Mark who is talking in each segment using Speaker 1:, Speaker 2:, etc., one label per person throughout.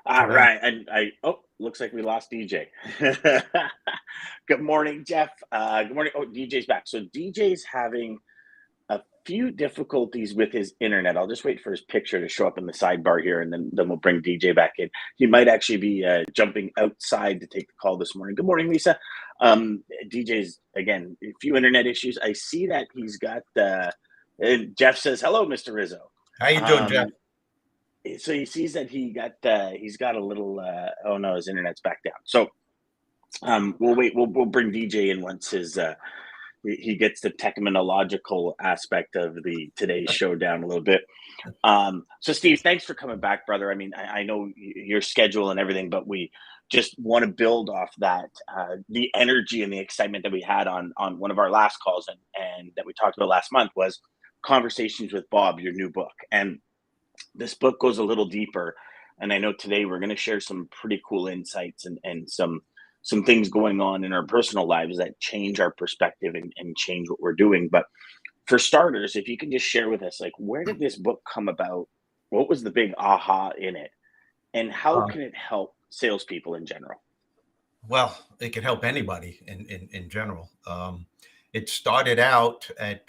Speaker 1: All right. And looks like we lost DJ. Good morning, Jeff. Good morning. Oh, DJ's back. So DJ's having a few difficulties with his internet. I'll just wait for his picture to show up in the sidebar here, and then we'll bring DJ back in. He might actually be jumping outside to take the call this morning. Good morning, Lisa. DJ's, again, a few internet issues. I see that he's got, and Jeff says, hello, Mr. Rizzo.
Speaker 2: How you doing, Jeff?
Speaker 1: So he sees that he's got a little oh no, his internet's back down. So we'll wait. We'll bring DJ in once he gets the technological aspect of the today's show down a little bit. So Steve, thanks for coming back, brother. I mean, I know your schedule and everything, but we just want to build off that the energy and the excitement that we had on one of our last calls and that we talked about last month was Conversations with Bob, your new book. And this book goes a little deeper, and I know today we're going to share some pretty cool insights and some things going on in our personal lives that change our perspective and change what we're doing. But for starters, if you can just share with us, like, where did this book come about? What was the big aha in it, and how can it help salespeople in general?
Speaker 2: Well, it can help anybody in general. It started out at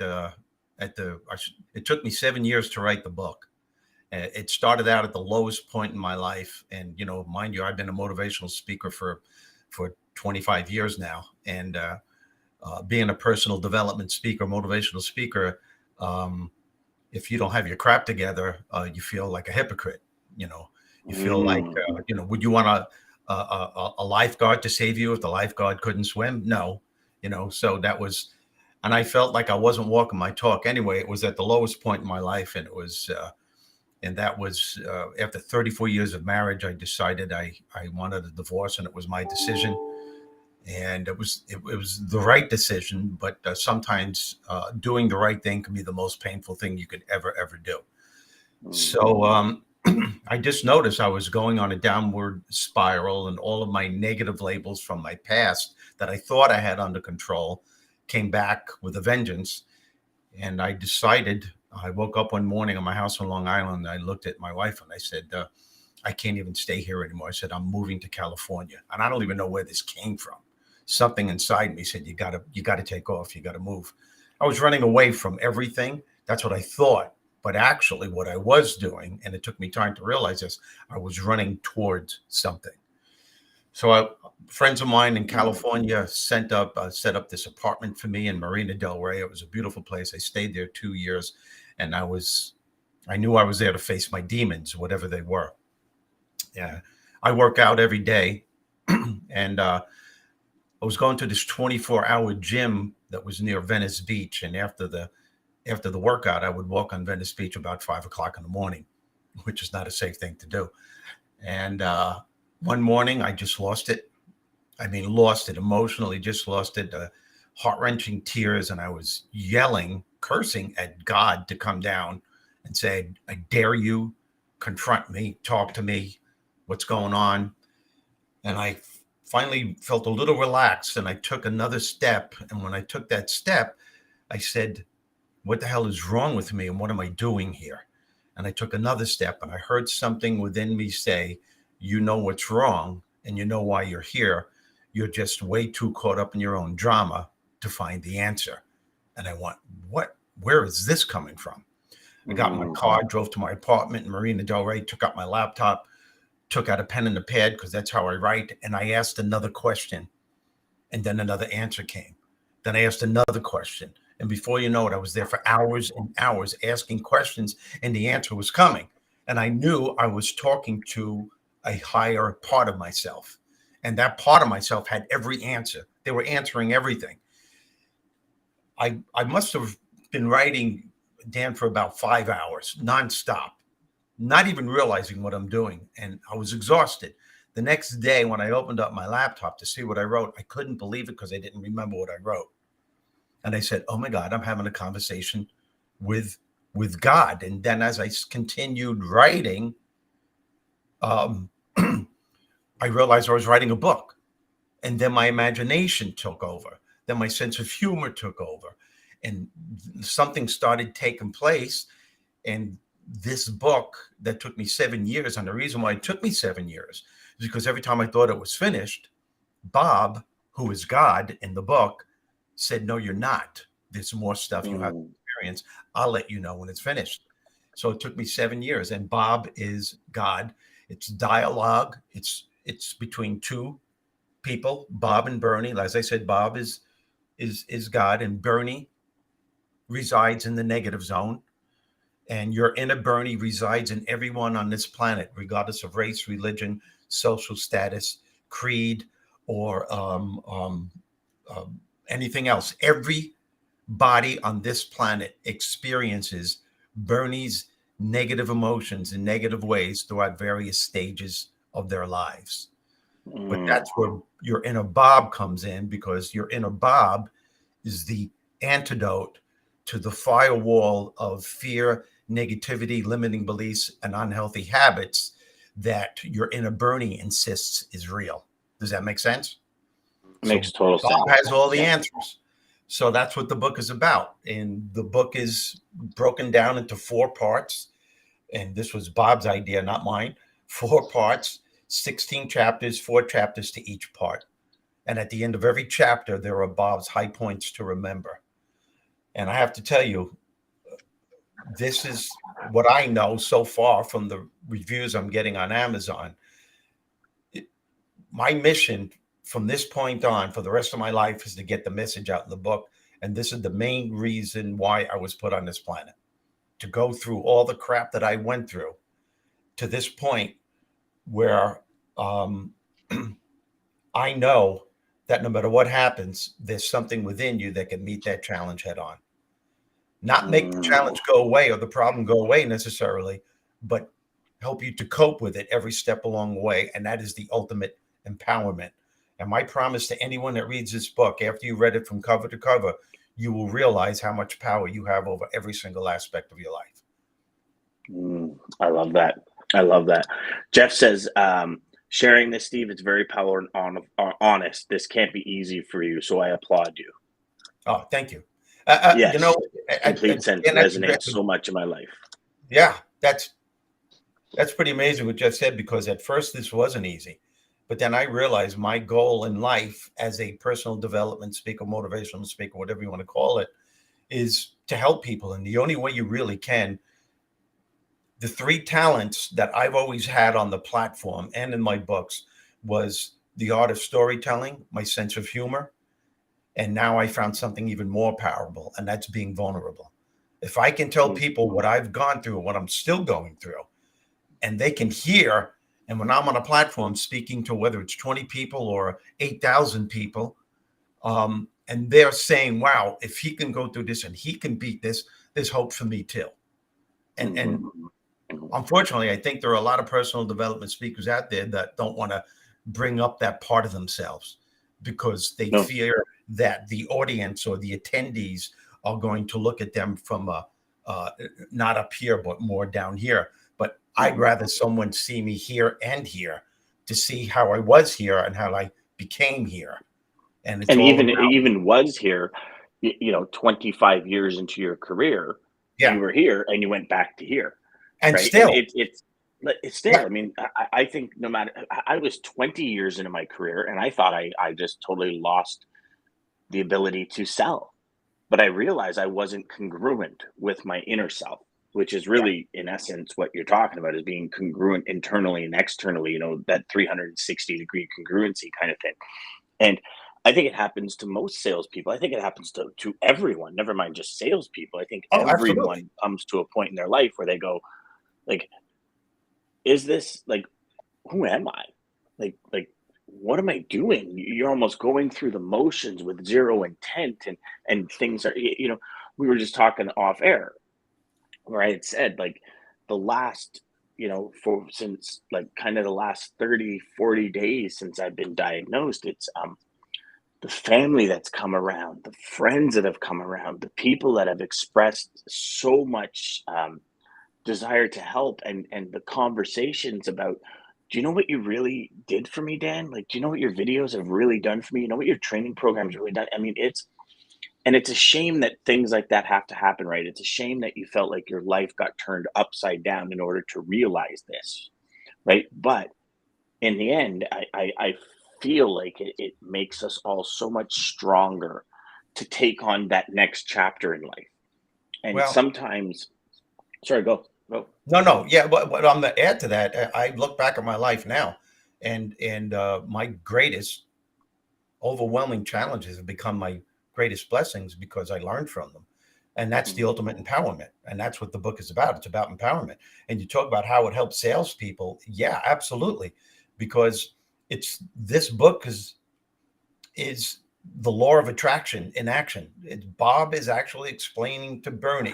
Speaker 2: it took me 7 years to write the book. It started out at the lowest point in my life. And, mind you, I've been a motivational speaker for 25 years now. And being a personal development speaker, motivational speaker, if you don't have your crap together, you feel like a hypocrite. You feel like, would you want a lifeguard to save you if the lifeguard couldn't swim? No, so that was, and I felt like I wasn't walking my talk anyway. It was at the lowest point in my life. And it was, and that was after 34 years of marriage, I decided I wanted a divorce, and it was my decision. And it was the right decision, but sometimes doing the right thing can be the most painful thing you could ever do. So I just noticed I was going on a downward spiral, and all of my negative labels from my past that I thought I had under control came back with a vengeance. And I decided, I woke up one morning in my house on Long Island. And I looked at my wife and I said, I can't even stay here anymore. I said, I'm moving to California. And I don't even know where this came from. Something inside me said, you gotta take off. You gotta move. I was running away from everything. That's what I thought. But actually what I was doing, and it took me time to realize this, I was running towards something. So friends of mine in California set up this apartment for me in Marina del Rey. It was a beautiful place. I stayed there 2 years, and I knew I was there to face my demons, whatever they were. Yeah, I work out every day, and I was going to this 24-hour gym that was near Venice Beach, and after the workout, I would walk on Venice Beach about 5 o'clock in the morning, which is not a safe thing to do. And one morning, I just lost it. I mean, lost it emotionally, just lost it, heart-wrenching tears. And I was yelling, cursing at God to come down and say, I dare you, confront me, talk to me, what's going on? And I finally felt a little relaxed, and I took another step. And when I took that step, I said, what the hell is wrong with me? And what am I doing here? And I took another step, and I heard something within me say, you know what's wrong, and you know why you're here. You're just way too caught up in your own drama to find the answer. And I went, where is this coming from? I got in my car, drove to my apartment in Marina del Rey, took out my laptop, took out a pen and a pad, because that's how I write. And I asked another question, and then another answer came. Then I asked another question. And before you know it, I was there for hours and hours asking questions, and the answer was coming. And I knew I was talking to a higher part of myself. And that part of myself had every answer. They were answering everything. I must have been writing, Dan, for about 5 hours, nonstop, not even realizing what I'm doing. And I was exhausted. The next day, when I opened up my laptop to see what I wrote, I couldn't believe it because I didn't remember what I wrote. And I said, oh my God, I'm having a conversation with God. And then as I continued writing, I realized I was writing a book. And then my imagination took over. Then my sense of humor took over. And something started taking place. And this book that took me 7 years, and the reason why it took me 7 years is because every time I thought it was finished, Bob, who is God in the book, said, "No, you're not. There's more stuff you have to experience. I'll let you know when it's finished." So it took me 7 years, and Bob is God. It's dialogue. It's between two people, Bob and Bernie. As I said, Bob is God, and Bernie resides in the negative zone. And your inner Bernie resides in everyone on this planet, regardless of race, religion, social status, creed, or anything else. Every body on this planet experiences Bernie's negative emotions in negative ways throughout various stages of their lives. But that's where your inner Bob comes in, because your inner Bob is the antidote to the firewall of fear, negativity, limiting beliefs, and unhealthy habits that your inner Bernie insists is real. Does that make sense?
Speaker 1: Makes
Speaker 2: So
Speaker 1: total
Speaker 2: Bob
Speaker 1: sense.
Speaker 2: has all the answers. So that's what the book is about. And the book is broken down into 4 parts. And this was Bob's idea, not mine. 4 parts, 16 chapters, 4 chapters to each part. And at the end of every chapter, there are Bob's high points to remember. And I have to tell you, this is what I know so far from the reviews I'm getting on Amazon. My mission from this point on for the rest of my life is to get the message out in the book. And this is the main reason why I was put on this planet, to go through all the crap that I went through to this point where I know that no matter what happens, there's something within you that can meet that challenge head on. Not make the challenge go away or the problem go away necessarily, but help you to cope with it every step along the way. And that is the ultimate empowerment. And my promise to anyone that reads this book, after you read it from cover to cover, you will realize how much power you have over every single aspect of your life.
Speaker 1: I love that. I love that. Jeff says, sharing this, Steve, it's very power and honest. This can't be easy for you, so I applaud you.
Speaker 2: Oh, thank you.
Speaker 1: Yes,
Speaker 2: you know,
Speaker 1: complete sense. Resonates so much in my life.
Speaker 2: Yeah, that's pretty amazing what Jeff said, because at first this wasn't easy. But then I realized my goal in life as a personal development speaker, motivational speaker, whatever you want to call it, is to help people. And the only way you really can, the 3 talents that I've always had on the platform and in my books was the art of storytelling, my sense of humor. And now I found something even more powerful, and that's being vulnerable. If I can tell people what I've gone through, what I'm still going through, and they can hear, and when I'm on a platform speaking to whether it's 20 people or 8,000 people, and they're saying, wow, if he can go through this and he can beat this, there's hope for me too. And unfortunately, I think there are a lot of personal development speakers out there that don't want to bring up that part of themselves, because they fear that the audience or the attendees are going to look at them from not up here, but more down here. But I'd rather someone see me here and here to see how I was here and how I became here. And it's
Speaker 1: even was here, 25 years into your career, you were here and you went back to here.
Speaker 2: And
Speaker 1: right?
Speaker 2: still,
Speaker 1: and it's still, I mean, I think no matter, I was 20 years into my career and I thought I just totally lost the ability to sell. But I realized I wasn't congruent with my inner self, which is really, in essence, what you're talking about, is being congruent internally and externally, that 360-degree congruency kind of thing. And I think it happens to most salespeople. I think it happens to everyone, never mind just salespeople. I think everyone comes to a point in their life where they go, like, is this, like, who am I? Like, what am I doing? You're almost going through the motions with zero intent, and things are, we were just talking off air where I had said, like, the last, since like kind of the last 30, 40 days since I've been diagnosed, it's the family that's come around, the friends that have come around, the people that have expressed so much desire to help, and the conversations about, do you know what you really did for me, Dan? Like, do you know what your videos have really done for me? You know what your training programs really done? I mean, And it's a shame that things like that have to happen, right? It's a shame that you felt like your life got turned upside down in order to realize this, right? But in the end, I feel like it makes us all so much stronger to take on that next chapter in life. And
Speaker 2: Well,
Speaker 1: sometimes, sorry, go.
Speaker 2: no, yeah, but I'm gonna add to that. I look back at my life now, and my greatest overwhelming challenges have become my greatest blessings because I learned from them. And that's the
Speaker 1: Mhm.
Speaker 2: ultimate empowerment. And that's what the book is about. It's about empowerment. And you talk about how it helps salespeople. Yeah, absolutely. Because it's this book is the law of attraction in action. Bob is actually explaining to Bernie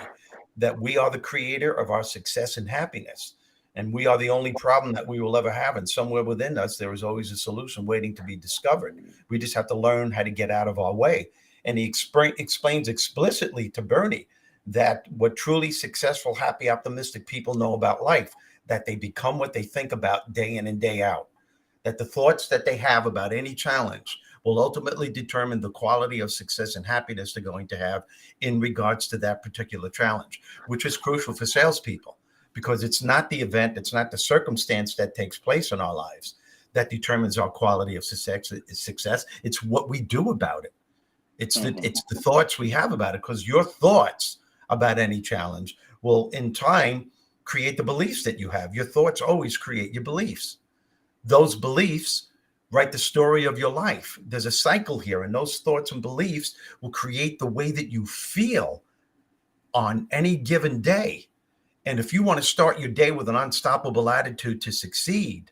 Speaker 2: that we are the creator of our success and happiness. And we are the only problem that we will ever have. And somewhere within us, there is always a solution waiting to be discovered. We just have to learn how to get out of our way. And he explains explicitly to Bernie that what truly successful, happy, optimistic people know about life, that they become what they think about day in and day out, that the thoughts that they have about any challenge will ultimately determine the quality of success and happiness they're going to have in regards to that particular challenge, which is crucial for salespeople because it's not the event, it's not the circumstance that takes place in our lives that determines our quality of success. It's what we do about it. It's the thoughts we have about it, because your thoughts about any challenge will in time create the beliefs that you have. Your thoughts always create your beliefs. Those beliefs write the story of your life. There's a cycle here, and those thoughts and beliefs will create the way that you feel on any given day. And if you want to start your day with an unstoppable attitude to succeed,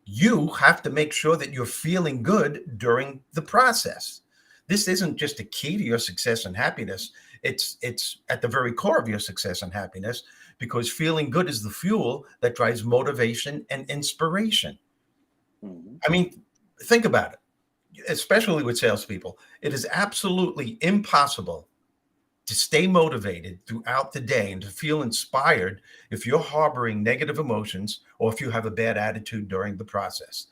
Speaker 2: you have to make sure that you're feeling good during the process. This isn't just a key to your success and happiness. It's at the very core of your success and happiness, because feeling good is the fuel that drives motivation and inspiration.
Speaker 1: Mhm.
Speaker 2: I mean, think about it, especially with salespeople. It is absolutely impossible to stay motivated throughout the day and to feel inspired if you're harboring negative emotions or if you have a bad attitude during the process.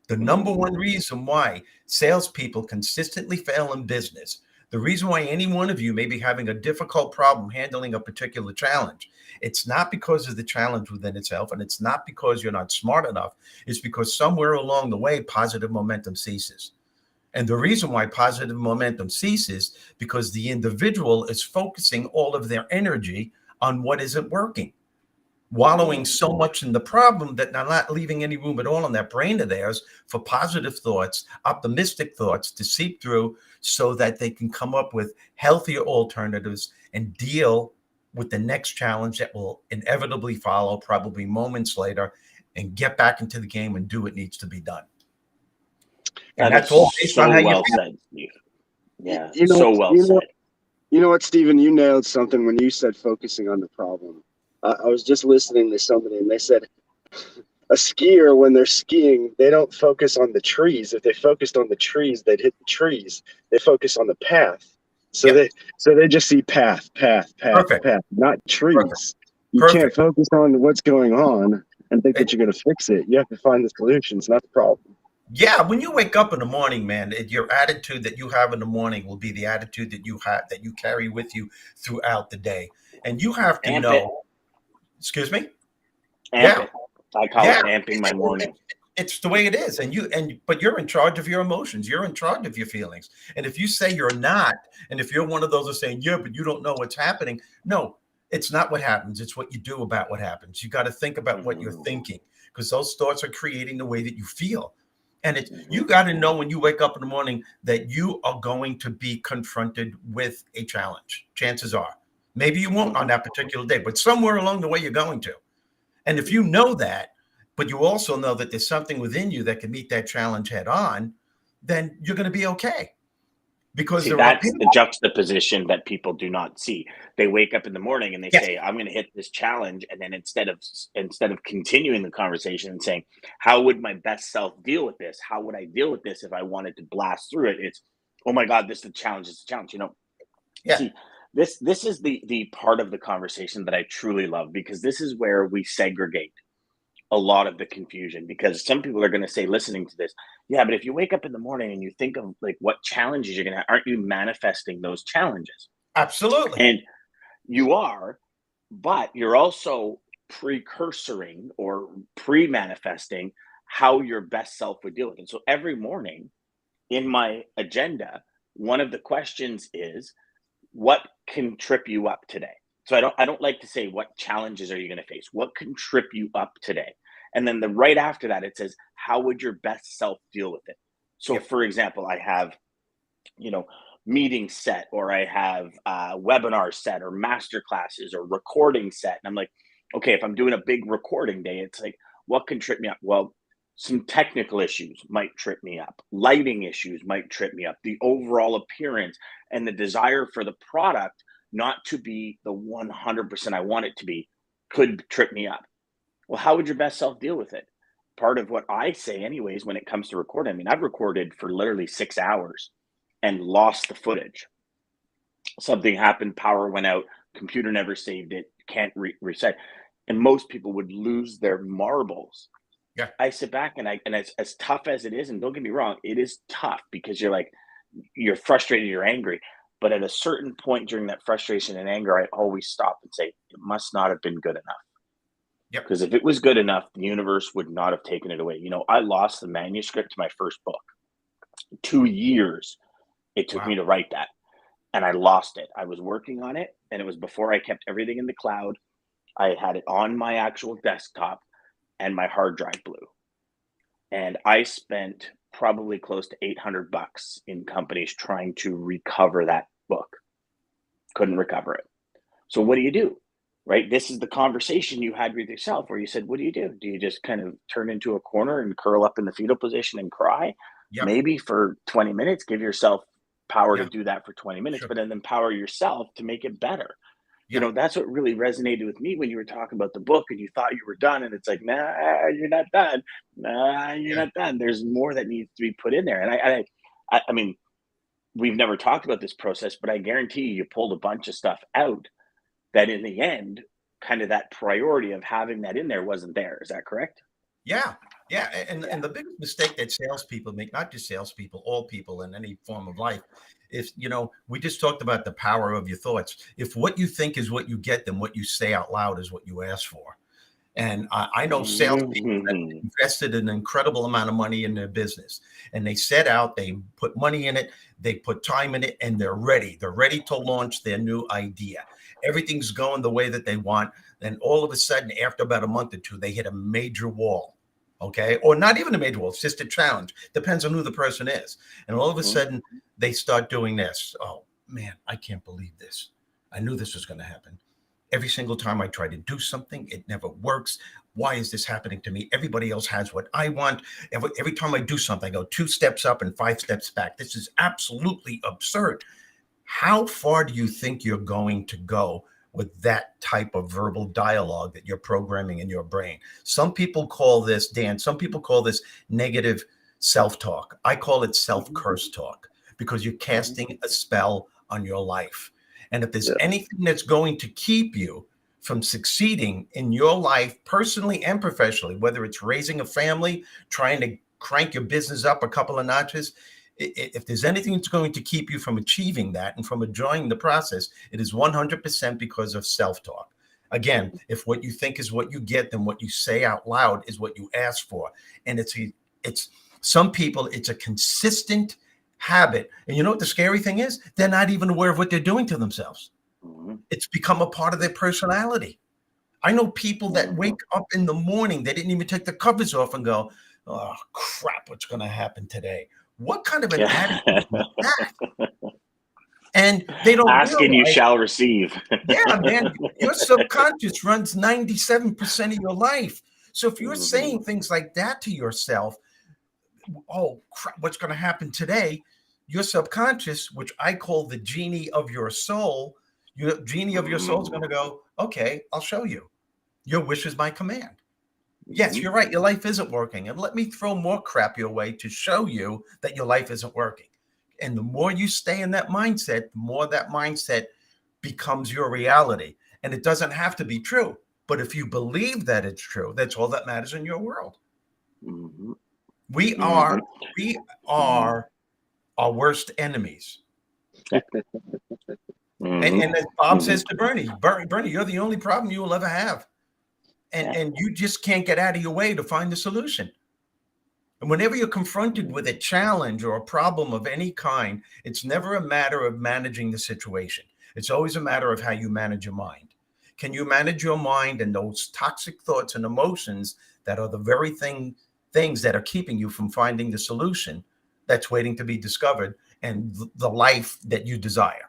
Speaker 2: The number one reason why salespeople consistently fail in business, the reason why any one of you may be having a difficult problem handling a particular challenge, it's not because of the challenge within itself, and it's not because you're not smart enough. It's because somewhere along the way, positive momentum ceases. And the reason why positive momentum ceases, because the individual is focusing all of their energy on what isn't working, wallowing so much in the problem that they're not leaving any room at all in that brain of theirs for positive thoughts, optimistic thoughts to seep through so that they can come up with healthier alternatives and deal with the next challenge that will inevitably follow, probably moments later, and get back into the game and do what needs to be done. And
Speaker 1: That
Speaker 2: that's
Speaker 1: is
Speaker 2: all based on
Speaker 1: so
Speaker 2: how you
Speaker 1: well
Speaker 2: feel.
Speaker 1: said, Steve. Yeah,
Speaker 3: You know,
Speaker 1: so well said.
Speaker 3: you know what, Stephen, you nailed something when you said focusing on the problem. I was just listening to somebody and they said a skier, when they're skiing, they don't focus on the trees. If they focused on the trees, they'd hit the trees. They focus on the path. So
Speaker 2: Yep.
Speaker 3: they just see path,
Speaker 2: Perfect.
Speaker 3: not
Speaker 2: Perfect.
Speaker 3: trees. You can't
Speaker 2: Perfect.
Speaker 3: focus on what's going on and think that
Speaker 2: It,
Speaker 3: you're going to fix it. You have to find the solutions, not the problem.
Speaker 2: yeah, when you wake up in the morning, man, your attitude that you have in the morning will be the attitude that you have that you carry with you throughout the day. And you have to
Speaker 1: Amp it,
Speaker 2: know, excuse me?
Speaker 1: amp
Speaker 2: Yeah.
Speaker 1: it. I call
Speaker 2: Yeah.
Speaker 1: it amping my morning.
Speaker 2: It's the way it is. But you're in charge of your emotions. You're in charge of your feelings. And if you say you're not, and if you're one of those that are saying, yeah, but you don't know what's happening. No, it's not what happens. It's what you do about what happens. You got to think about what you're thinking, because those thoughts are creating the way that you feel. And you got to know when you wake up in the morning that you are going to be confronted with a challenge. Chances are. Maybe you won't on that particular day, but somewhere along the way, you're going to. And if you know that, but you also know that there's something within you that can meet that challenge head on, then you're going to be okay. Because
Speaker 1: See,
Speaker 2: there are
Speaker 1: that's
Speaker 2: people.
Speaker 1: the juxtaposition that people do not see. They wake up in the morning and they
Speaker 2: Yes.
Speaker 1: say, "I'm going to hit this challenge," and then instead of continuing the conversation and saying, "How would my best self deal with this? How would I deal with this if I wanted to blast through it?" It's, "Oh my God, this is a challenge. It's a challenge."
Speaker 2: Yeah.
Speaker 1: See, this is the part of the conversation that I truly love, because this is where we segregate a lot of the confusion, because some people are going to say, listening to this, yeah, but if you wake up in the morning and you think of like what challenges you're going to have, aren't you manifesting those challenges?
Speaker 2: Absolutely.
Speaker 1: And you are, but you're also precursoring or pre-manifesting how your best self would deal with it. So every morning in my agenda, one of the questions is, what can trip you up today? So I don't like to say what challenges are you going to face? What can trip you up today? And then the right after that, it says, how would your best self deal with it? So
Speaker 2: Yep.
Speaker 1: for example, I have, you know, meeting set, or I have webinar set, or master classes, or recording set. And I'm like, okay, if I'm doing a big recording day, it's like, what can trip me up? Well, some technical issues might trip me up. Lighting issues might trip me up. The overall appearance and the desire for the product not to be the 100% I want it to be could trip me up. Well, how would your best self deal with it? Part of what I say, anyways, when it comes to recording, I mean, I've recorded for literally 6 hours and lost the footage. Something happened, power went out, computer never saved it, can't reset. And most people would lose their marbles.
Speaker 2: Yeah.
Speaker 1: I sit back and as tough as it is, and don't get me wrong, it is tough, because you're like, you're frustrated, you're angry. But at a certain point during that frustration and anger, I always stop and say, it must not have been good enough.
Speaker 2: Yep.
Speaker 1: Because if it was good enough, the universe would not have taken it away. You know, I lost the manuscript to my first book. 2 years it took
Speaker 2: Wow.
Speaker 1: me to write that. And I lost it. I was working on it, and it was before I kept everything in the cloud. I had it on my actual desktop, and my hard drive blew. And I spent probably close to $800 in companies trying to recover that book. Couldn't recover it. So what do you do? Right? This is the conversation you had with yourself, where you said, what do? Do you just kind of turn into a corner and curl up in the fetal position and cry?
Speaker 2: Yep.
Speaker 1: Maybe for 20 minutes, give yourself power to
Speaker 2: Yeah.
Speaker 1: do that for 20 minutes,
Speaker 2: Sure.
Speaker 1: but then empower yourself to make it better. You
Speaker 2: Yeah.
Speaker 1: know, that's what really resonated with me when you were talking about the book and you thought you were done. And it's like, nah, you're not done. Nah, you're
Speaker 2: Yeah.
Speaker 1: not done. There's more that needs to be put in there. And I mean, we've never talked about this process, but I guarantee you pulled a bunch of stuff out that in the end, kind of that priority of having that in there wasn't there. Is that correct?
Speaker 2: Yeah. Yeah.
Speaker 1: Yeah.
Speaker 2: And the biggest mistake that salespeople make, not just salespeople, all people in any form of life, is, we just talked about the power of your thoughts. If what you think is what you get, then what you say out loud is what you ask for. And I know salespeople that
Speaker 1: Mhm.
Speaker 2: invested an incredible amount of money in their business, and they set out, they put money in it, they put time in it, and they're ready. They're ready to launch their new idea. Everything's going the way that they want. Then all of a sudden, after about a month or two, they hit a major wall. Okay. Or not even a major wall. It's just a challenge. Depends on who the person is. And all of a
Speaker 1: Mhm.
Speaker 2: sudden, they start doing this. Oh, man, I can't believe this. I knew this was going to happen. Every single time I try to do something, it never works. Why is this happening to me? Everybody else has what I want. Every time I do something, I go 2 steps up and 5 steps back. This is absolutely absurd. How far do you think you're going to go with that type of verbal dialogue that you're programming in your brain? Some people call this, Dan, some people call this negative self-talk. I call it self-curse talk, because you're casting a spell on your life. And if there's
Speaker 1: Yeah.
Speaker 2: anything that's going to keep you from succeeding in your life, personally and professionally, whether it's raising a family, trying to crank your business up a couple of notches, if there's anything that's going to keep you from achieving that and from enjoying the process, it is 100% because of self-talk. Again, if what you think is what you get, then what you say out loud is what you ask for. And it's some people, it's a consistent habit. And you know what the scary thing is? They're not even aware of what they're doing to themselves.
Speaker 1: Mhm.
Speaker 2: It's become a part of their personality. I know people that
Speaker 1: Mhm.
Speaker 2: wake up in the morning, they didn't even take the covers off and go, oh, crap, what's going to happen today? What kind of an attitude
Speaker 1: Yeah.
Speaker 2: is that? And they don't
Speaker 1: Ask and you
Speaker 2: realize,
Speaker 1: shall receive.
Speaker 2: yeah, man, your subconscious runs 97% of your life. So if you're
Speaker 1: Mhm.
Speaker 2: saying things like that to yourself, oh, crap, what's going to happen today? Your subconscious, which I call the genie of your soul, your genie of your soul is going to go, okay, I'll show you. Your wish is my command. Yes,
Speaker 1: Mhm.
Speaker 2: you're right. Your life isn't working. And let me throw more crap your way to show you that your life isn't working. And the more you stay in that mindset, the more that mindset becomes your reality. And it doesn't have to be true. But if you believe that it's true, that's all that matters in your world.
Speaker 1: Mm-hmm.
Speaker 2: We
Speaker 1: Mm-hmm.
Speaker 2: are our worst enemies.
Speaker 1: Mm-hmm.
Speaker 2: And as Bob says to Bernie, you're the only problem you will ever have. And you just can't get out of your way to find the solution. And whenever you're confronted with a challenge or a problem of any kind, it's never a matter of managing the situation. It's always a matter of how you manage your mind. Can you manage your mind and those toxic thoughts and emotions that are the very things that are keeping you from finding the solution that's waiting to be discovered and the life that you desire?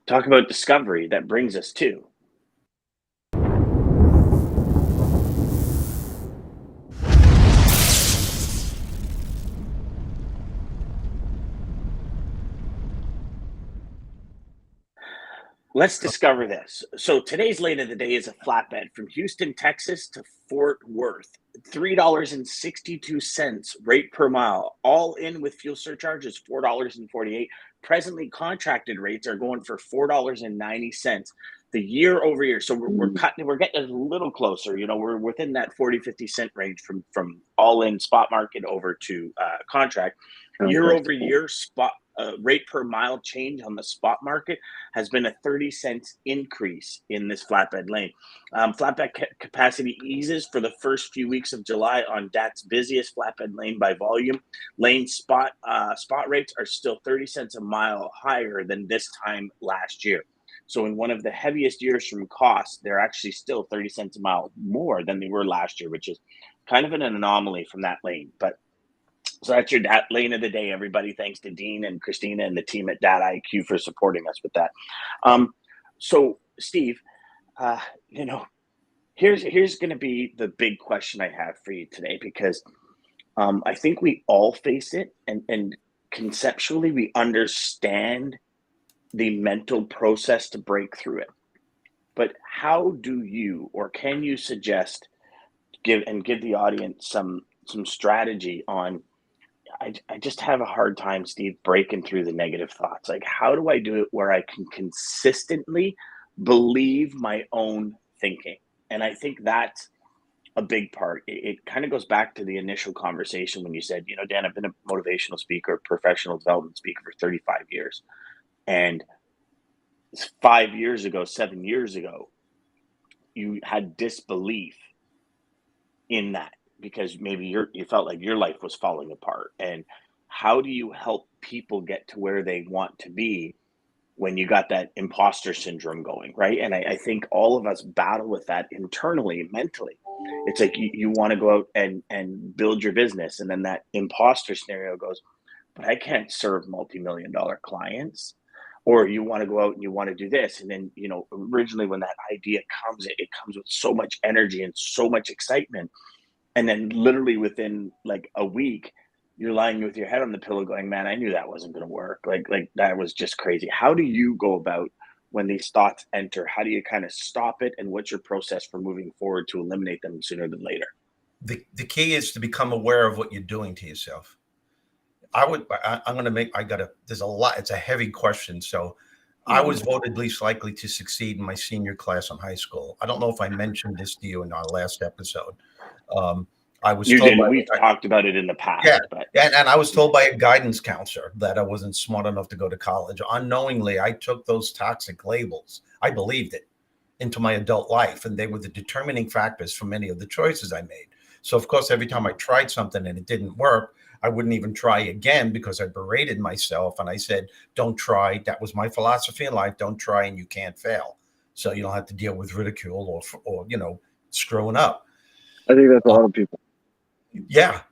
Speaker 1: Talk about discovery. That brings us to let's discover this. So today's lane of the day is a flatbed from Houston, Texas to Fort Worth. $3.62 rate per mile, all in with fuel surcharges, $4.48. Presently, contracted rates are going for $4.90. The year over year. So we're getting a little closer. We're within that 40-50 cent range from all in spot market over to contract. Year over year, spot rate per mile change on the spot market has been a 30 cents increase in this flatbed lane. Flatbed capacity eases for the first few weeks of July on DAT's busiest flatbed lane by volume. Lane spot rates are still 30 cents a mile higher than this time last year. So in one of the heaviest years from cost, they're actually still 30 cents a mile more than they were last year, which is kind of an anomaly from that lane. But so that's your DAT lane of the day, everybody. Thanks to Dean and Christina and the team at DAT IQ for supporting us with that. So, Steve, here's going to be the big question I have for you today, because I think we all face it, and conceptually we understand the mental process to break through it. But how do you, or can you suggest, give the audience some strategy on? I just have a hard time, Steve, breaking through the negative thoughts. Like, how do I do it where I can consistently believe my own thinking? And I think that's a big part. It kind of goes back to the initial conversation when you said, Dan, I've been a motivational speaker, professional development speaker for 35 years. And 5 years ago, 7 years ago, you had disbelief in that, because maybe you felt like your life was falling apart. And how do you help people get to where they want to be when you got that imposter syndrome going, right? And I think all of us battle with that internally, mentally. It's like you want to go out and build your business, and then that imposter scenario goes, but I can't serve multi-million-dollar clients. Or you want to go out and you want to do this, and then originally when that idea comes, it comes with so much energy and so much excitement. And then literally within like a week, you're lying with your head on the pillow going, man, I knew that wasn't going to work. Like that was just crazy. How do you go about when these thoughts enter? How do you kind of stop it? And what's your process for moving forward to eliminate them sooner than later?
Speaker 2: The key is to become aware of what you're doing to yourself. There's a lot. It's a heavy question. So I was voted least likely to succeed in my senior class in high school. I don't know if I mentioned this to you in our last episode. I was
Speaker 1: you
Speaker 2: told
Speaker 1: didn't. We've talked about it in the past.
Speaker 2: Yeah,
Speaker 1: but
Speaker 2: and I was told by a guidance counselor that I wasn't smart enough to go to college. Unknowingly, I took those toxic labels, I believed it, into my adult life, and they were the determining factors for many of the choices I made. So, of course, every time I tried something and it didn't work, I wouldn't even try again, because I berated myself and I said, don't try. That was my philosophy in life. Don't try and you can't fail. So you don't have to deal with ridicule or screwing up.
Speaker 3: I think that's a lot of people.
Speaker 2: Yeah,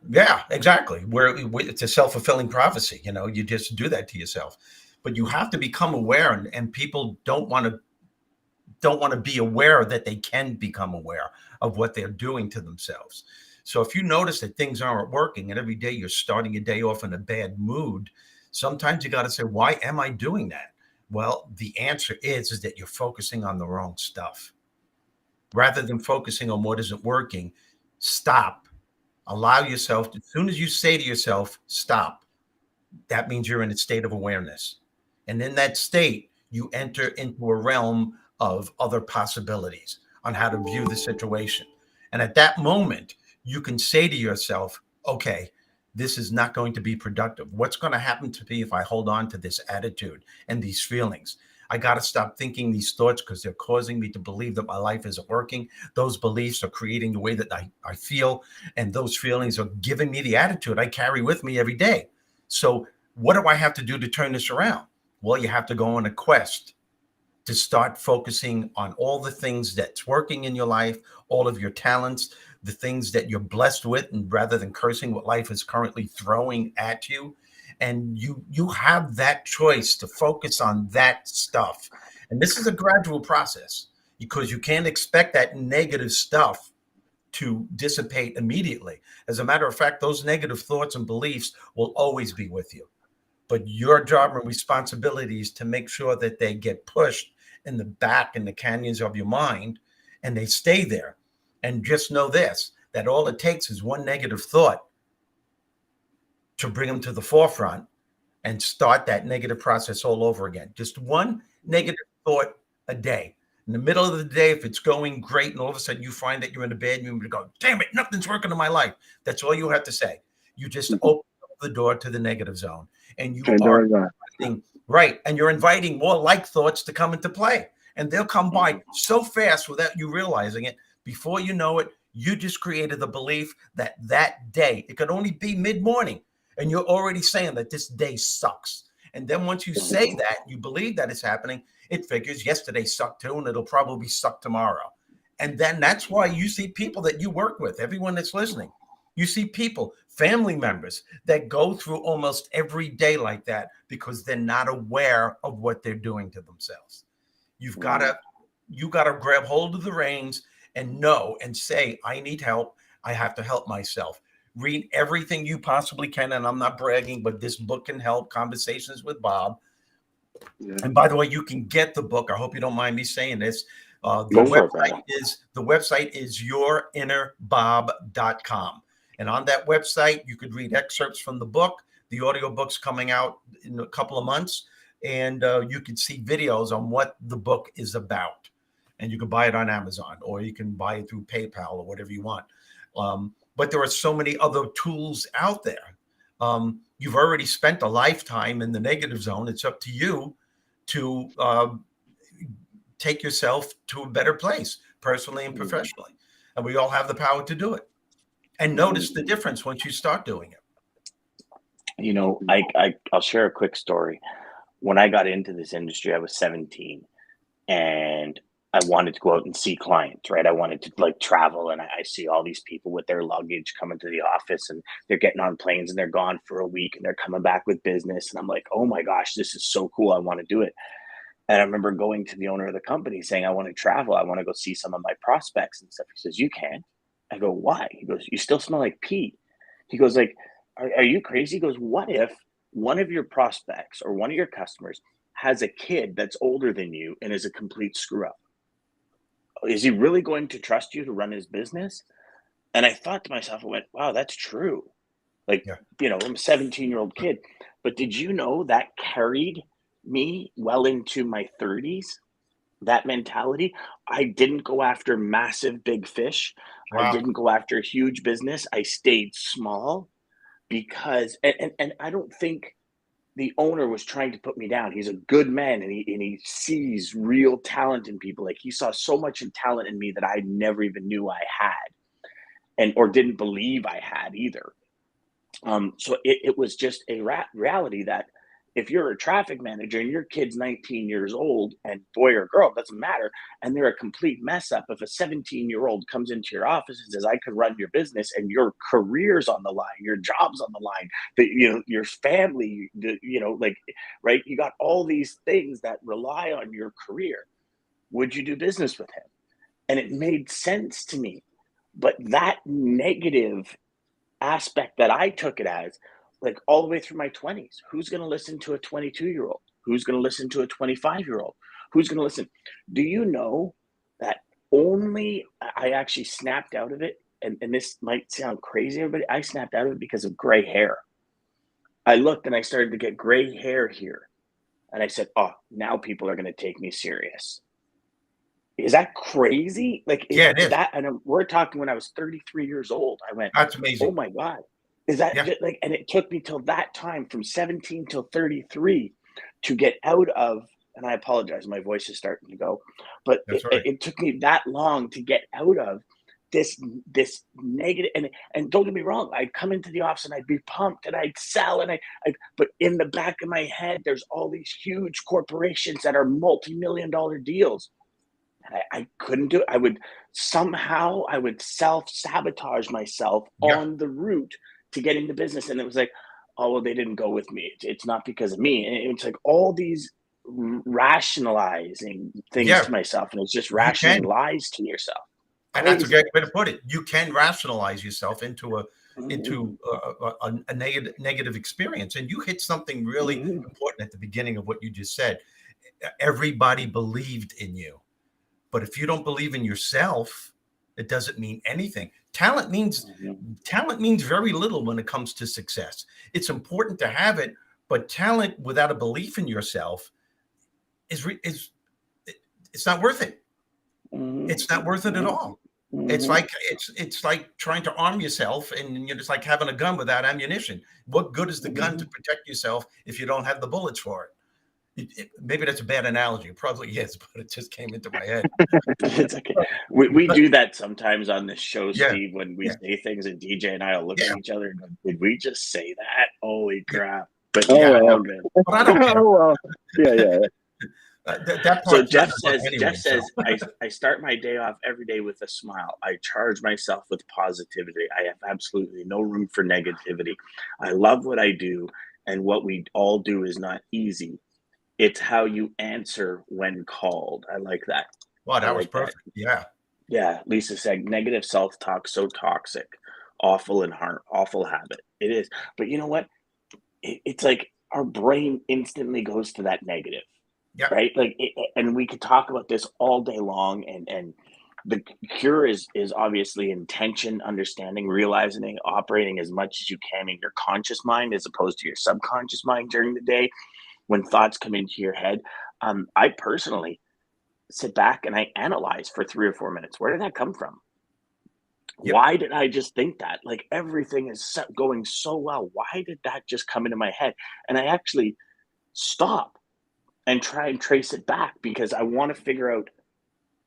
Speaker 2: exactly. Where it's a self-fulfilling prophecy. You just do that to yourself. But you have to become aware, and people don't want to be aware that they can become aware of what they're doing to themselves. So if you notice that things aren't working, and every day you're starting your day off in a bad mood, sometimes you got to say, why am I doing that? Well, the answer is that you're focusing on the wrong stuff. Rather than focusing on what isn't working, stop. Allow yourself, as soon as you say to yourself, stop, that means you're in a state of awareness. And in that state, you enter into a realm of other possibilities on how to view the situation. And at that moment, you can say to yourself, okay, this is not going to be productive. What's going to happen to me if I hold on to this attitude and these feelings? I got to stop thinking these thoughts because they're causing me to believe that my life isn't working. Those beliefs are creating the way that I feel, and those feelings are giving me the attitude I carry with me every day. So what do I have to do to turn this around? Well, you have to go on a quest to start focusing on all the things that's working in your life, all of your talents, the things that you're blessed with, and rather than cursing what life is currently throwing at you. And you have that choice to focus on that stuff. And this is a gradual process because you can't expect that negative stuff to dissipate immediately. As a matter of fact, those negative thoughts and beliefs will always be with you. But your job and responsibility is to make sure that they get pushed in the back in the canyons of your mind and they stay there. And just know this, that all it takes is one negative thought to bring them to the forefront and start that negative process all over again. Just one negative thought a day. In the middle of the day, if it's going great and all of a sudden you find that you're in a bad mood, you go, damn it, nothing's working in my life. That's all you have to say. You just open up the door to the negative zone. And you are inviting, right. And you're inviting more like thoughts to come into play. And they'll come by so fast without you realizing it. Before you know it, you just created the belief that that day, it could only be mid-morning. And you're already saying that this day sucks. And then once you say that, you believe that it's happening, it figures yesterday sucked too, and it'll probably suck tomorrow. And then that's why you see people that you work with, everyone that's listening, you see people, family members that go through almost every day like that because they're not aware of what they're doing to themselves. You got to grab hold of the reins and know and say, I need help. I have to help myself. Read everything you possibly can. And I'm not bragging, but this book can help. Conversations with Bob. Yeah. And by the way, you can get the book. I hope you don't mind me saying this. The website is yourinnerbob.com. And on that website, you could read excerpts from the book. The audiobook's coming out in a couple of months. And you can see videos on what the book is about. And you can buy it on Amazon, or you can buy it through PayPal or whatever you want. But there are so many other tools out there. You've already spent a lifetime in the negative zone. It's up to you to take yourself to a better place, personally and professionally. And we all have the power to do it. And notice the difference once you start doing it.
Speaker 1: You know, I'll share a quick story. When I got into this industry, I was 17, and I wanted to go out and see clients, right? I wanted to like travel, and I see all these people with their luggage coming to the office, and they're getting on planes and they're gone for a week and they're coming back with business. And I'm like, oh my gosh, this is so cool. I want to do it. And I remember going to the owner of the company saying, I want to travel. I want to go see some of my prospects and stuff. He says, you can't. I go, why? He goes, you still smell like pee. He goes, like, are you crazy? He goes, what if one of your prospects or one of your customers has a kid that's older than you and is a complete screw up? Is he really going to trust you to run his business? And I thought to myself, I went, wow, that's true. Like, you know, I'm a 17-year-old kid. But did you know that carried me well into my 30s? That mentality. I didn't go after massive big fish. Wow. I didn't go after huge business. I stayed small because, and I don't think the owner was trying to put me down. He's a good man, and he sees real talent in people. Like, he saw so much talent in me that I never even knew I had, or didn't believe I had either. So it was just a reality that if you're a traffic manager and your kid's 19 years old, and boy or girl, it doesn't matter, and they're a complete mess up, if a 17-year-old comes into your office and says, I could run your business, and your career's on the line, your job's on the line, your family, like, right, you got all these things that rely on your career, would you do business with him? And it made sense to me. But that negative aspect that I took it as, like, all the way through my 20s, who's going to listen to a 22-year-old? Who's going to listen to a 25-year-old? Who's going to listen? Do you know that I actually snapped out of it? And this might sound crazy, everybody. I snapped out of it because of gray hair. I looked and I started to get gray hair here. And I said, oh, now people are going to take me serious. Is that crazy? Like
Speaker 2: Yeah, it is.
Speaker 1: that, and we're talking when I was 33 years old. I went,
Speaker 2: That's
Speaker 1: oh
Speaker 2: amazing.
Speaker 1: my God. Is that
Speaker 2: Yeah,
Speaker 1: just like, and it took me till that time from 17 till 33 to get out of, and I apologize, my voice is starting to go, but
Speaker 2: that's right.
Speaker 1: it took me that long to get out of this negative, and don't get me wrong, I'd come into the office and I'd be pumped and I'd sell I but in the back of my head, there's all these huge corporations that are multi-million dollar deals. And I couldn't do it. I would self-sabotage myself
Speaker 2: Yeah,
Speaker 1: on the route to getting the business. And it was like, oh, well, they didn't go with me. It's not because of me. And it's like all these rationalizing things
Speaker 2: yeah,
Speaker 1: to myself. And it's just
Speaker 2: you
Speaker 1: rationing
Speaker 2: can.
Speaker 1: lies to yourself.
Speaker 2: And that's a
Speaker 1: Crazy.
Speaker 2: great way to put it. You can rationalize yourself into a
Speaker 1: Mhm,
Speaker 2: negative experience. And you hit something really
Speaker 1: mhm,
Speaker 2: important at the beginning of what you just said. Everybody believed in you. But if you don't believe in yourself, it doesn't mean anything.
Speaker 1: mhm,
Speaker 2: Talent means very little when it comes to success. It's important to have it, but talent without a belief in yourself is it's not worth it.
Speaker 1: mhm,
Speaker 2: It's not worth it at
Speaker 1: mhm,
Speaker 2: all.
Speaker 1: mhm,
Speaker 2: It's like trying to arm yourself, and you're just like having a gun without ammunition. What good is the gun to
Speaker 1: mhm.
Speaker 2: protect yourself if you don't have the bullets for it? Maybe that's a bad analogy. It probably is, but it just came into my head.
Speaker 1: It's okay. We do that sometimes on this show,
Speaker 2: Yeah,
Speaker 1: Steve, when we
Speaker 2: yeah,
Speaker 1: say things, and DJ and I will look at
Speaker 2: yeah,
Speaker 1: each other and go, "Did we just say that? Holy
Speaker 2: yeah,
Speaker 1: crap!" But
Speaker 3: Oh
Speaker 2: yeah.
Speaker 1: all
Speaker 3: well.
Speaker 1: good.
Speaker 2: But I don't care.
Speaker 3: Oh well. Yeah, yeah.
Speaker 2: That
Speaker 1: So
Speaker 2: part's not important
Speaker 1: Jeff
Speaker 2: anyway. So
Speaker 1: says, I start my day off every day with a smile. I charge myself with positivity. I have absolutely no room for negativity. I love what I do, and what we all do is not easy. It's how you answer when called. I like that.
Speaker 2: wow,
Speaker 1: I
Speaker 2: that was
Speaker 1: like that.
Speaker 2: perfect. Yeah,
Speaker 1: Yeah, Lisa said negative self-talk so toxic, awful and harm, awful habit. It is. But you know what? It's like our brain instantly goes to that negative,
Speaker 2: yeah.
Speaker 1: right? Like, and we could talk about this all day long. And the cure is obviously intention, understanding, realizing, operating as much as you can in your conscious mind as opposed to your subconscious mind during the day when thoughts come into your head. I personally sit back and I analyze for 3 or 4 minutes. Where did that come from?
Speaker 2: Yep.
Speaker 1: Why did I just think that? Like everything is going so well. Why did that just come into my head? And I actually stop and try and trace it back because I want to figure out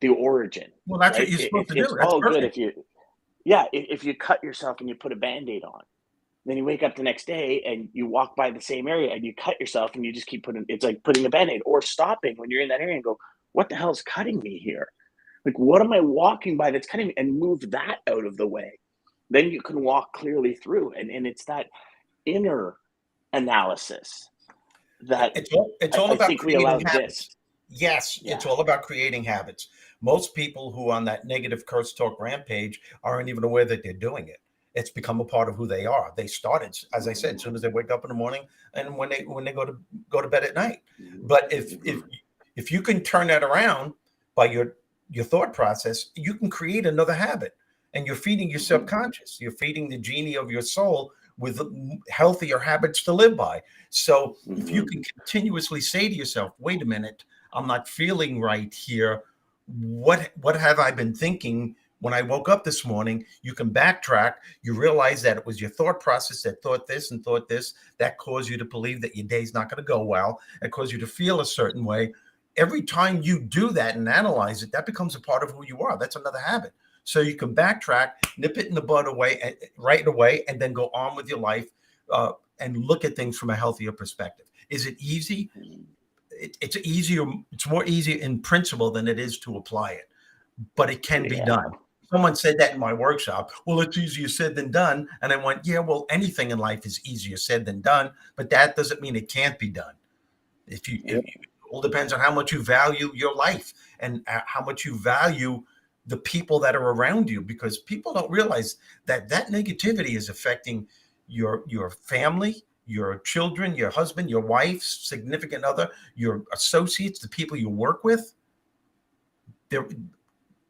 Speaker 1: the origin,
Speaker 2: Well, that's what
Speaker 1: right?
Speaker 2: you're supposed to
Speaker 1: It's
Speaker 2: do. That's
Speaker 1: all good
Speaker 2: perfect.
Speaker 1: if you, yeah, if you cut yourself and you put a band aid on, then you wake up the next day and you walk by the same area and you cut yourself and you just keep putting, it's like putting a band aid or stopping when you're in that area and go, what the hell is cutting me here? Like, what am I walking by that's cutting me? And move that out of the way. Then you can walk clearly through. And it's that inner analysis that
Speaker 2: It's all
Speaker 1: I
Speaker 2: about
Speaker 1: think we
Speaker 2: creating
Speaker 1: allow this.
Speaker 2: habits. Yes, it's
Speaker 1: Yeah.
Speaker 2: all about creating habits. Most people who on that negative curse talk rampage aren't even aware that they're doing it. It's become a part of who they are. They started, as I said, as soon as they wake up in the morning and when they go to bed at night. But if you can turn that around by your thought process, you can create another habit. And you're feeding your subconscious. You're feeding the genie of your soul with healthier habits to live by. So if you can continuously say to yourself, wait a minute, I'm not feeling right here. What have I been thinking when I woke up this morning? You can backtrack. You realize that it was your thought process that thought this and thought this that caused you to believe that your day's not going to go well. That caused you to feel a certain way. Every time you do that and analyze it, that becomes a part of who you are. That's another habit. So you can backtrack, nip it in the bud away, right away, and then go on with your life and look at things from a healthier perspective. Is it easy? It's easier. It's more easy in principle than it is to apply it, but it can be
Speaker 1: Yeah.
Speaker 2: done. Someone said that in my workshop. Well, it's easier said than done. And I went, yeah, well, anything in life is easier said than done, but that doesn't mean it can't be done. It all depends on how much you value your life and how much you value the people that are around you, because people don't realize that negativity is affecting your family, your children, your husband, your wife, significant other, your associates, the people you work with. Their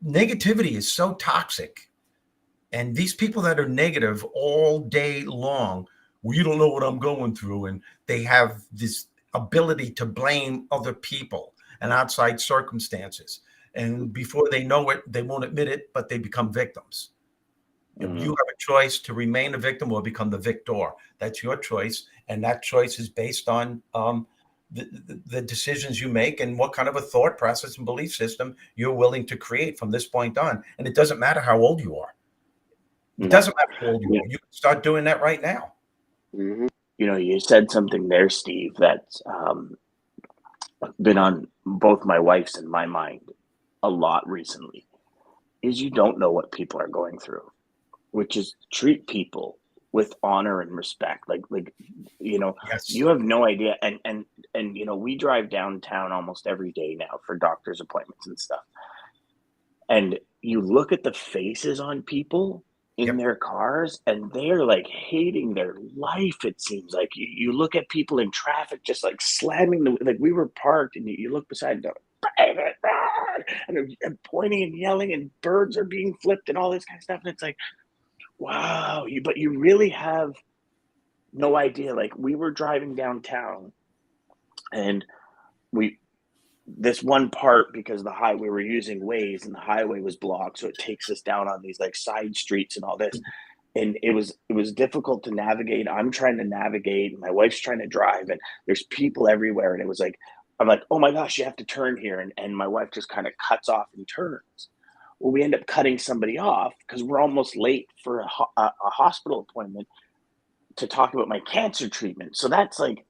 Speaker 2: negativity is so toxic. And these people that are negative all day long, well, you don't know what I'm going through. And they have this ability to blame other people and outside circumstances. And before they know it, they won't admit it, but they become victims.
Speaker 1: Mm-hmm.
Speaker 2: You have a choice to remain a victim or become the victor. That's your choice. And that choice is based on the decisions you make and what kind of a thought process and belief system you're willing to create from this point on. And it doesn't matter how old you are. It doesn't matter how old you are. You can start doing that right now.
Speaker 3: Mm-hmm.
Speaker 1: You know, you said something there, Steve, that's been on both my wife's and my mind a lot recently, is you don't know what people are going through, which is treat people with honor and respect. Like, you know,
Speaker 2: Yes.
Speaker 1: you have no idea. And, you know, we drive downtown almost every day now for doctor's appointments and stuff. And you look at the faces on people in their cars and they're like hating their life. It seems like you look at people in traffic, just like slamming like we were parked and you look beside them and pointing and yelling and birds are being flipped and all this kind of stuff. And it's like, wow, but you really have no idea. Like we were driving downtown and this one part, because the highway, we were using Waze and the highway was blocked, so it takes us down on these like side streets and all this, and it was difficult to navigate. I'm trying to navigate, and my wife's trying to drive, and there's people everywhere, and it was like, I'm like, oh my gosh, you have to turn here, and my wife just kind of cuts off and turns. Well, we end up cutting somebody off because we're almost late for a hospital appointment to talk about my cancer treatment. So that's like,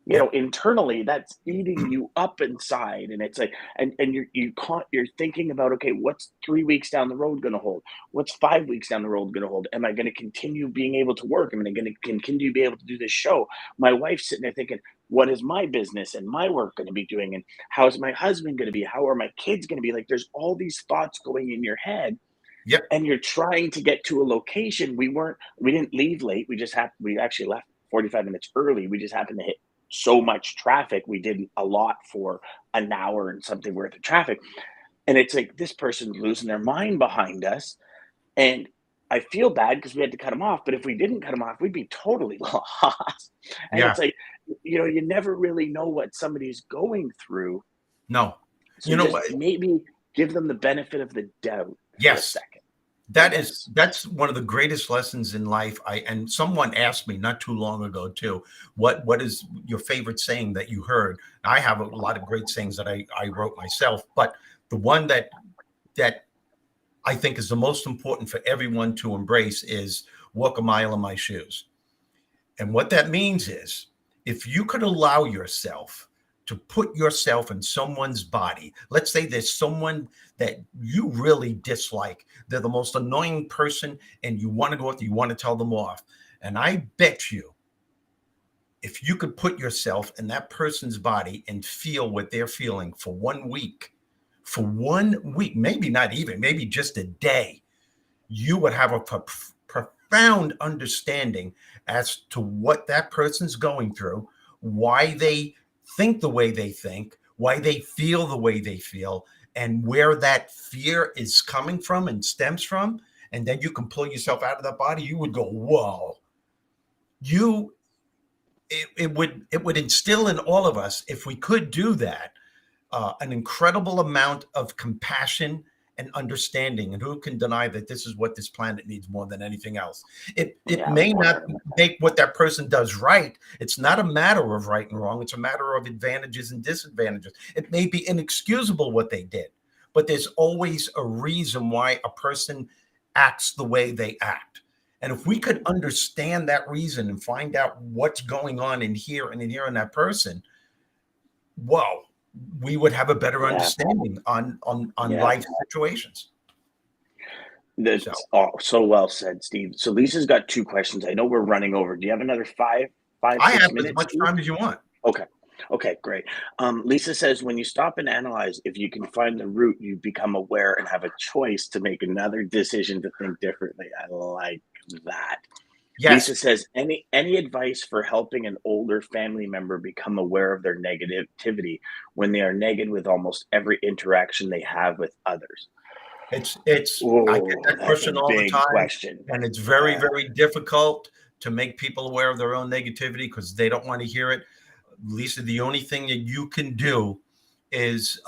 Speaker 1: you know, internally that's eating you up inside, and it's like, and you're thinking about, okay, what's 3 weeks down the road going to hold? What's 5 weeks down the road going to hold? Am I going to continue being able to work? Am I going to continue to be able to do this show? My wife's sitting there thinking, what is my business and my work going to be doing, and how is my husband going to be? How are my kids going to be? Like, there's all these thoughts going in your head.
Speaker 2: Yep.
Speaker 1: And you're trying to get to a location. We didn't leave late. We actually left 45 minutes early. We just happened to hit so much traffic. We did a lot for an hour and something worth of traffic. And it's like this person's losing their mind behind us. And I feel bad because we had to cut them off. But if we didn't cut them off, we'd be totally lost. And
Speaker 2: Yeah.
Speaker 1: it's like, you know, you never really know what somebody's going through.
Speaker 2: No.
Speaker 1: So
Speaker 2: you know what?
Speaker 1: Maybe give them the benefit of the doubt for a second.
Speaker 2: That's one of the greatest lessons in life. And someone asked me not too long ago too, what is your favorite saying that you heard? I have a lot of great sayings that I wrote myself, but the one that I think is the most important for everyone to embrace is walk a mile in my shoes. And what that means is, if you could allow yourself to put yourself in someone's body. Let's say there's someone that you really dislike. They're the most annoying person and you want to go out there, you want to tell them off. And I bet you, if you could put yourself in that person's body and feel what they're feeling for 1 week, maybe not even, maybe just a day, you would have a profound understanding as to what that person's going through, why they think the way they think, why they feel the way they feel, and where that fear is coming from and stems from. And then you can pull yourself out of that body. You would go, whoa. It would instill in all of us, if we could do that, an incredible amount of compassion and understanding. And who can deny that this is what this planet needs more than anything else? It may not make what that person does right. It's not a matter of right and wrong. It's a matter of advantages and disadvantages. It may be inexcusable what they did, but there's always a reason why a person acts the way they act. And if we could understand that reason and find out what's going on in here and in here in that person, whoa, we would have a better understanding on life situations.
Speaker 1: That's so well said, Steve. So Lisa's got 2 questions. I know we're running over. Do you have another 6
Speaker 2: I have
Speaker 1: minutes?
Speaker 2: as much time as you want.
Speaker 1: Okay, great. Lisa says, when you stop and analyze, if you can find the root, you become aware and have a choice to make another decision to think differently. I like that.
Speaker 2: Yes.
Speaker 1: Lisa says, any advice for helping an older family member become aware of their negativity when they are negative with almost every interaction they have with others?
Speaker 2: I get that question all the time.
Speaker 1: Question.
Speaker 2: And it's very, very difficult to make people aware of their own negativity because they don't want to hear it. Lisa, the only thing that you can do is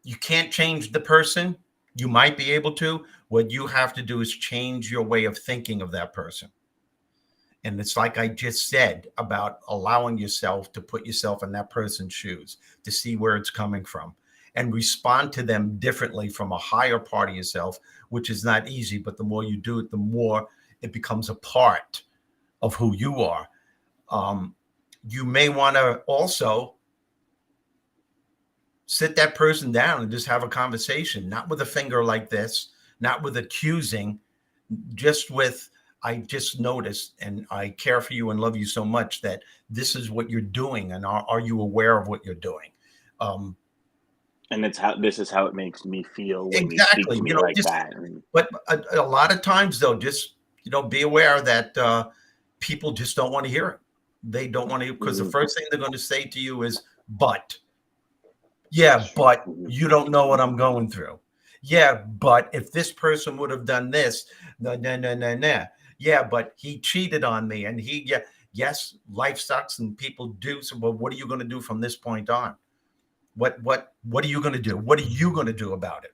Speaker 2: You can't change the person. You might be able to. What you have to do is change your way of thinking of that person. And it's like I just said about allowing yourself to put yourself in that person's shoes, to see where it's coming from and respond to them differently from a higher part of yourself, which is not easy. But the more you do it, the more it becomes a part of who you are. You may want to also sit that person down and just have a conversation, not with a finger like this, not with accusing, just with, I just noticed, and I care for you and love you so much that this is what you're doing. And are you aware of what you're doing?
Speaker 1: And this is how it makes me feel when
Speaker 2: Exactly.
Speaker 1: you speak to me like that.
Speaker 2: But a lot of times though, just, be aware that people just don't want to hear it. They don't want to, because the first thing they're going to say to you is, but you don't know what I'm going through. Yeah, but if this person would have done this, no. Yeah, but he cheated on me, and yes, life sucks and people do. So, but what are you going to do from this point on? What are you going to do? What are you going to do about it?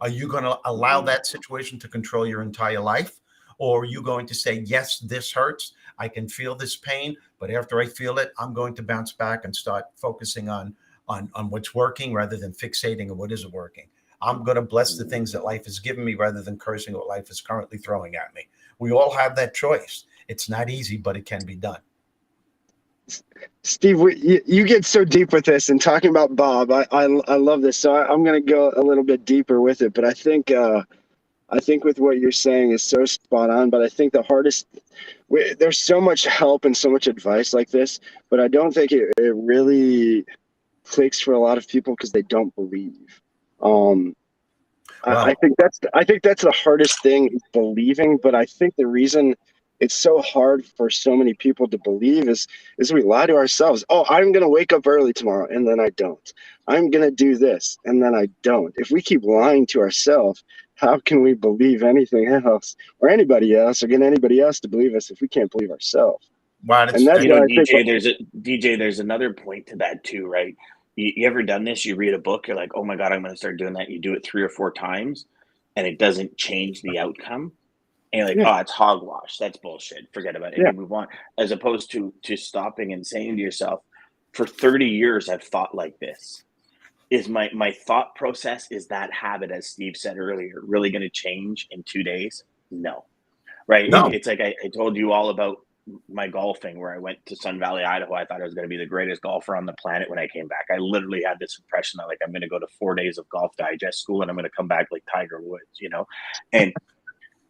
Speaker 2: Are you going to allow that situation to control your entire life? Or are you going to say, yes, this hurts. I can feel this pain, but after I feel it, I'm going to bounce back and start focusing on what's working rather than fixating on what isn't working. I'm going to bless the things that life has given me rather than cursing what life is currently throwing at me. We all have that choice. It's not easy, but it can be done.
Speaker 3: Steve, you get so deep with this and talking about Bob. I love this. So I'm going to go a little bit deeper with it, but I think with what you're saying is so spot on. But I think the hardest, there's so much help and so much advice like this, but I don't think it really clicks for a lot of people because they don't believe. I think that's the hardest thing, is believing. But I think the reason it's so hard for so many people to believe is we lie to ourselves. Oh, I'm going to wake up early tomorrow, and then I don't. I'm going to do this, and then I don't. If we keep lying to ourselves, how can we believe anything else or anybody else, or get anybody else to believe us if we can't believe ourselves?
Speaker 2: Wow,
Speaker 3: and that's why
Speaker 1: DJ, there's another point to that too, right? You ever done this? You read a book, you're like, oh my God, I'm going to start doing that. You do it 3 or 4 times, and it doesn't change the outcome. And you're like, oh, it's hogwash. That's bullshit. Forget about it. And you move on. As opposed to stopping and saying to yourself, for 30 years, I've thought like this. Is my thought process, is that habit, as Steve said earlier, really going to change in 2 days? No. Right?
Speaker 2: No.
Speaker 1: It's like I told you all about my golfing, where I went to Sun Valley, Idaho. I thought I was going to be the greatest golfer on the planet when I came back. I literally had this impression that, like, I'm going to go to 4 days of Golf Digest school and I'm going to come back like Tiger Woods, And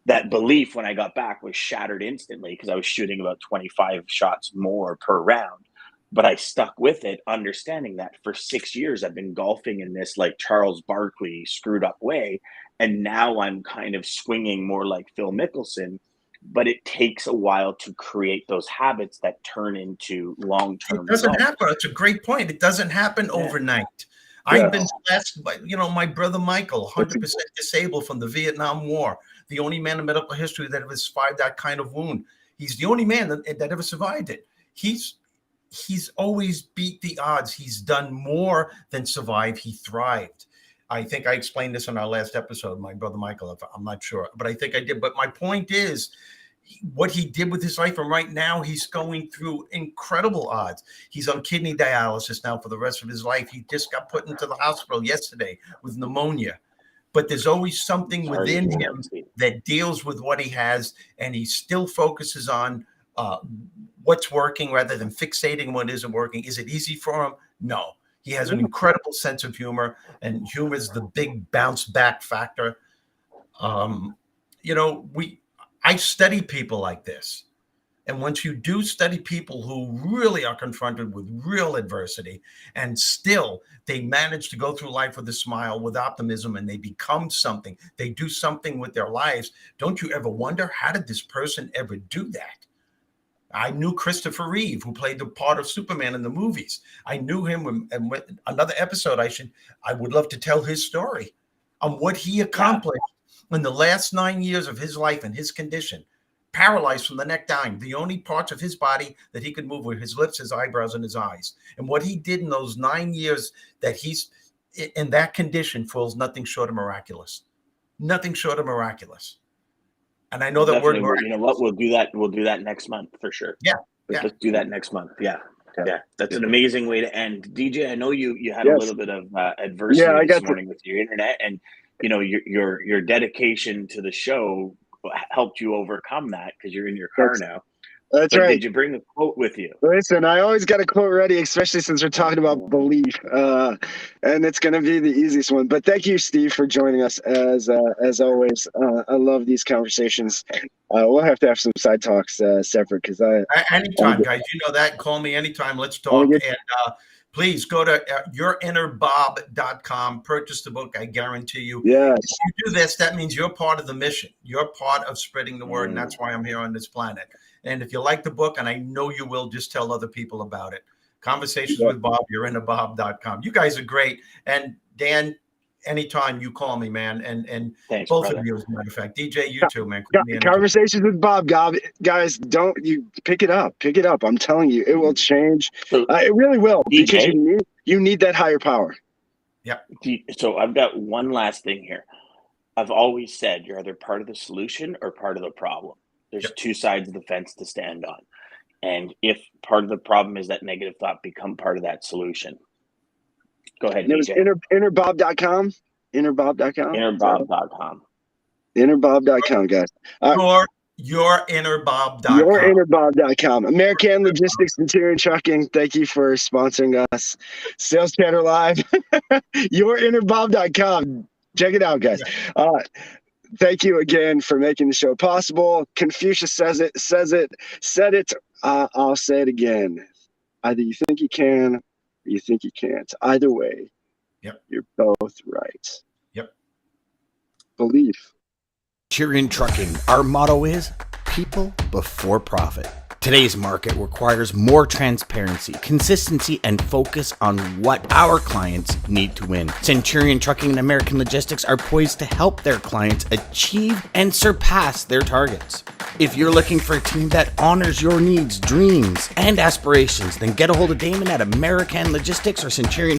Speaker 1: that belief when I got back was shattered instantly because I was shooting about 25 shots more per round. But I stuck with it, understanding that for 6 years I've been golfing in this like Charles Barkley screwed up way. And now I'm kind of swinging more like Phil Mickelson. But it takes a while to create those habits that turn into long-term
Speaker 2: results. It doesn't happen. It's a great point. It doesn't happen overnight. I've been blessed by, my brother Michael, 100% disabled from the Vietnam War, the only man in medical history that ever survived that kind of wound. He's the only man that ever survived it. He's always beat the odds. He's done more than survive. He thrived. I think I explained this in our last episode, my brother Michael. I'm not sure, but I think I did. But my point is what he did with his life. And right now he's going through incredible odds. He's on kidney dialysis now for the rest of his life. He just got put into the hospital yesterday with pneumonia. But there's always something within him that deals with what he has, and he still focuses on what's working rather than fixating what isn't working. Is it easy for him? No. He has an incredible sense of humor, and humor is the big bounce back factor. I study people like this. And once you do study people who really are confronted with real adversity and still they manage to go through life with a smile, with optimism, and they become something, they do something with their lives. Don't you ever wonder, how did this person ever do that? I knew Christopher Reeve, who played the part of Superman in the movies. I knew him, and with another episode, I would love to tell his story on what he accomplished in the last 9 years of his life and his condition. Paralyzed from the neck down. The only parts of his body that he could move were his lips, his eyebrows, and his eyes. And what he did in those 9 years that in that condition falls nothing short of miraculous. Nothing short of miraculous. And I know that word.
Speaker 1: You know what? We'll do that. We'll do that next month for sure.
Speaker 2: Yeah.
Speaker 1: Let's do that next month. Yeah. That's an amazing way to end. DJ, I know you had a little bit of adversity this morning with your internet, and you know your dedication to the show helped you overcome that because you're in your car now.
Speaker 3: That's right.
Speaker 1: Did you bring a quote with you?
Speaker 3: Listen, I always got a quote ready, especially since we're talking about belief, and it's going to be the easiest one. But thank you, Steve, for joining us as always. I love these conversations. We'll have to have some side talks separate because
Speaker 2: anytime, guys. You know that. Call me anytime. Let's talk. And please go to yourinnerbob.com. Purchase the book. I guarantee you.
Speaker 3: Yes.
Speaker 2: If you do this, that means you're part of the mission. You're part of spreading the word, and that's why I'm here on this planet. And if you like the book, and I know you will, just tell other people about it. Conversations with Bob, yourinnerbob.com. You guys are great. And Dan, anytime you call me, man. And
Speaker 1: thanks,
Speaker 2: both
Speaker 1: brother.
Speaker 2: of you, as a matter of fact. DJ, you too, man.
Speaker 3: Conversations with Bob, guys, don't you pick it up. Pick it up. I'm telling you, it will change. It really will.
Speaker 1: DJ,
Speaker 3: because you need that higher power.
Speaker 2: Yeah.
Speaker 1: So I've got one last thing here. I've always said you're either part of the solution or part of the problem. There's two sides of the fence to stand on. And if part of the problem is that negative thought, become part of that solution. Go ahead, DJ.
Speaker 3: Innerbob.com. Innerbob.com.
Speaker 1: Innerbob.com.
Speaker 3: Innerbob.com, guys.
Speaker 2: Yourinnerbob.com.
Speaker 3: Yourinnerbob.com. American Logistics, Centurion Trucking. Thank you for sponsoring us. Sales Chatter Live. Yourinnerbob.com. Check it out, guys. Thank you again for making the show possible. Confucius said it. I'll say it again. Either you think you can or you think you can't. Either way, you're both right.
Speaker 2: Yep.
Speaker 3: Belief.
Speaker 4: Centurion Trucking, our motto is people before profit. Today's market requires more transparency, consistency, and focus on what our clients need to win. Centurion Trucking and American Logistics are poised to help their clients achieve and surpass their targets. If you're looking for a team that honors your needs, dreams, and aspirations, then get a hold of Daman at American Logistics or Centurion